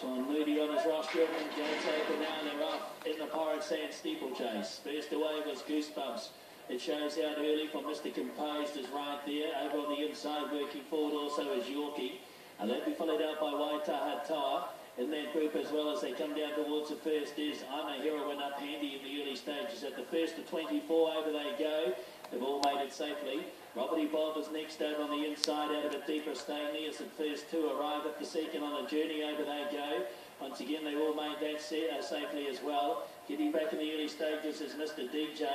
John Moody on his rostrum, and gates open now, and they're up in the Pirate Sand Steeplechase. First away was Goosebumps. It shows out early from Mr. Composed is right there. Over on the inside, working forward also is Yorkie. And they'll be followed out by Waitaha Toa in that group as well as they come down towards the first is I'm a Heroine up handy in the early stages. At the first of 24, over they go. They've all made it safely. Robert Bob is next over on the inside out of a deeper Stanley as the first two arrive at the second on the journey. Over they go. Once again, they all made that safely as well. Getting back in the early stages is Mr. DJ.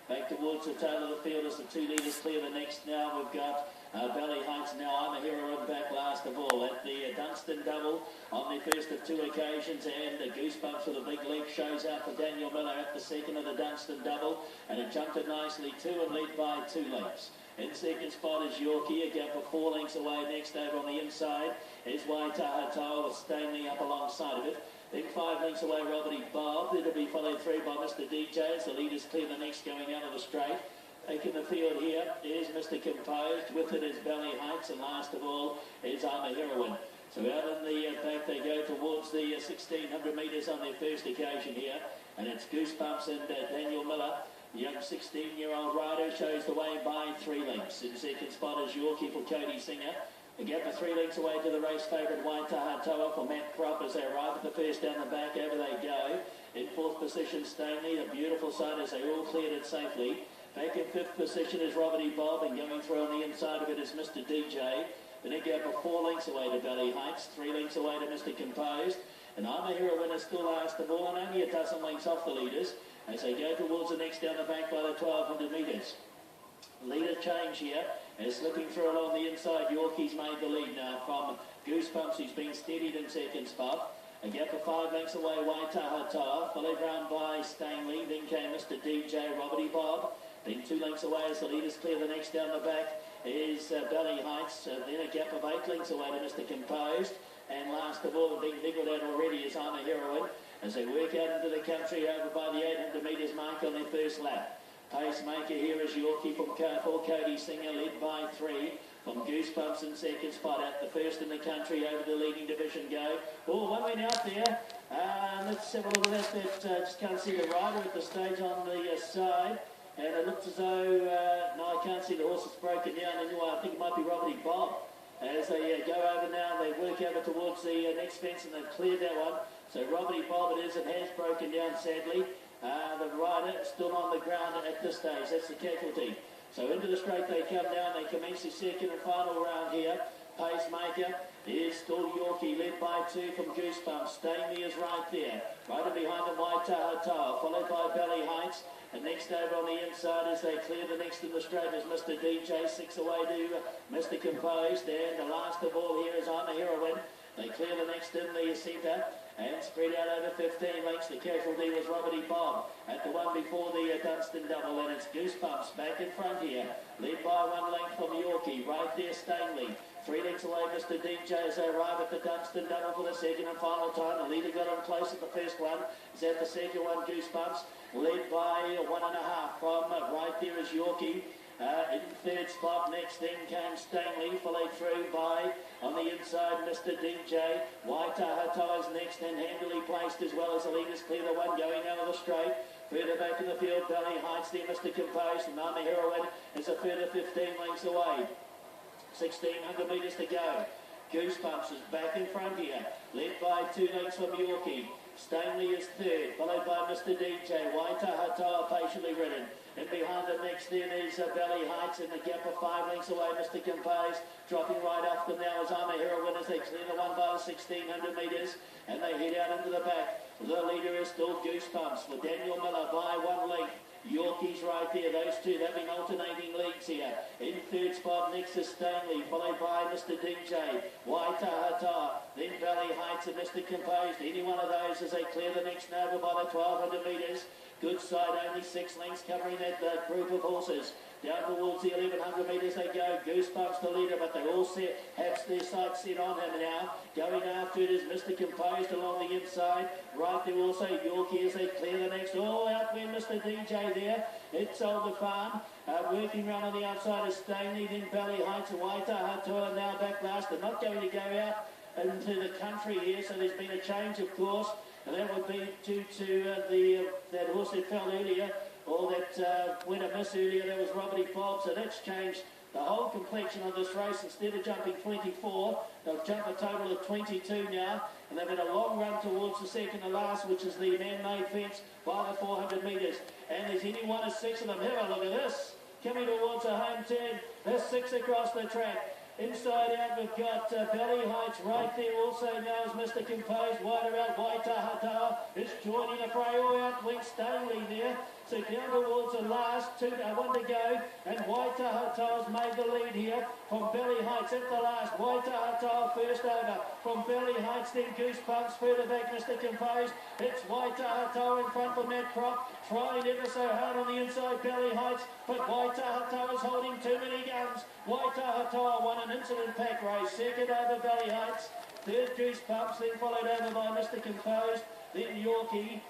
Back towards the tail of the field as the 2 leaders clear the next now. We've got Valley Heights now. I'm a Heroine back last of all. At the Dunstan double on the first of 2 occasions, and the Goosebumps with a big leg shows out for Daniel Miller at the second of the Dunstan double, and it jumped it nicely 2 and led by 2 lengths. In second spot is Yorkie, a gap of 4 lengths away. Next over on the inside is Waitaha Toa with Stanley up alongside of it. Then 5 lengths away, Robert Bob. It'll be followed through by Mr. DJ as the leaders clear the next going out of the straight. Taking the field here is Mr. Composed. With it is Valley Heights, and last of all is I'm a Heroine. So out in the back they go towards the 1,600 metres on their first occasion here. And it's Goosebumps and Daniel Miller. The young 16-year-old rider shows the way by 3 lengths. In second spot is Yorkie for Cody Singer. A gap of 3 lengths away to the race favourite Waitaha Toa for Matt Crop as they arrive at the first down the back. Over they go. In fourth position, Stanley, a beautiful sight as they all cleared it safely. Back in fifth position is Robert Bob, and going through on the inside of it is Mr. DJ. Then a gap of 4 lengths away to Valley Heights, 3 lengths away to Mr. Composed. And I'm a Heroine is still last of all, and only a dozen lengths off the leaders as they go towards the next down the back by the 1,200 metres. Leader change here as looking through along the inside. Yorkie's made the lead now from Goosebumps, who's been steadied in second spot. A gap of 5 lengths away, Waitaha Toa, followed round by Stanley. Then came Mr. DJ, Robert Bob. Then 2 lengths away as the leaders clear the next down the back is Valley Heights. Then a gap of 8 lengths away to Mr. Composed. And last of all, being niggled out already is I'm a Heroine as they work out into the country over by the 800 metres mark on their first lap. Pacemaker here is Yorkie from Cody Singer, led by 3 from Goosebumps in second spot. At the first in the country over the leading division go. Oh, one went out there. Let's have a look at that. Just can't see the rider at the stage on the side. And it looks as though, no, I can't see the horse is broken down anyway. I think it might be Robert Bob. As they go over now, they work over towards the next fence and they've cleared that one. So Robert Bob it is, it has broken down sadly. The rider still on the ground at this stage, that's the casualty. So into the straight they come down, they commence the second and final round here. Pacemaker is still Yorkie, led by 2 from Goosebumps. Stanley is right there. Right behind them, Waitaha Toa, followed by Valley Heights. And next over on the inside as they clear the next in the straight is Mr. DJ, 6 away to Mr. Composed. And the last of all here is I'm a Heroine. They clear the next in the centre and spread out over 15 lengths. The casualty was Robert Bob at the one before the Dunstan double, and it's Goosebumps back in front here, led by 1 length from Yorkie. Right there, Stanley. 3 lengths away, Mr. DJ, as they arrive at the Dunstan double for the second and final time. The leader got on close at the first one. Is at the second one, Goosebumps, led by 1.5 from right there is Yorkie. In third spot, next then came Stanley, followed through by, on the inside, Mr. DJ. Waitaha Toa's next and handily placed as well as the leaders clear the one going over the straight. Further back in the field, Valley Heights there, Mr. Composed, and I'm a Heroine is a further 15 lengths away. 1,600 metres to go. Goosebumps is back in front here, led by 2 lengths from Yorkie. Stanley is third, followed by Mr. DJ. Waitaha Toa patiently ridden. And behind the next then is Valley Heights in the gap of 5 lengths away. Mr. Composed dropping right off them now as I'm a Heroine as they clear the one by 1,600 metres. And they head out into the back. The leader is still Goosebumps with Daniel Miller by 1 length. Yorkie's right there, those two, they've been alternating leads here. In third spot next is Stanley, followed by Mr. DJ, Waitaha Toa, then Valley Heights and Mr. Composed. Any one of those as they clear the next Nova by the 1,200 metres. Good side, only 6 lengths covering that group of horses. Down towards the 1,100 metres they go. Goosebumps the leader, but they all have their sights set on him now. Going after it is Mr. Composed along the inside. Right there also Yorkie as they clear the next. Oh, out went Mr. DJ there. It's Old the Farm. Working round on the outside is Stanley, then Valley Heights and Waitaha Toa now back last. They're not going to go out. into the country here, so there's been a change, of course, and that would be due to that horse that fell earlier, or that went a miss earlier. That was Robert Bob, so that's changed the whole complexion of this race. Instead of jumping 24, they'll jump a total of 22 now, and they've had a long run towards the second to last, which is the man-made fence by the 400 metres. And there's any one of 6 of them. Have a look at this. Coming towards a home turn. There's 6 across the track. Inside out, we've got Valley Heights right there, also known as Mr. Composed. Wider out, Waitaha Toa is joining the fray. All out went Stoneley there. So down towards the last, 1 to go, and Waitaha Toa's made the lead here from Valley Heights at the last. Waitaha Toa first over from Valley Heights, then Goosebumps further back, Mr. Composed. It's Waitaha Toa in front for Matt Croc, trying ever so hard on the inside, Valley Heights, but Waitaha Toa is holding too many guns. Waitaha Toa won an incident pack race, second over Valley Heights, third Goosebumps, then followed over by Mr. Composed, then Yorkie.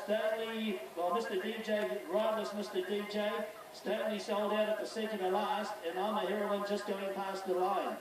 Stanley, well, Mr. DJ, rivalous Mr. DJ. Stanley sold out at the second to last, and I'm a heroine just going past the line.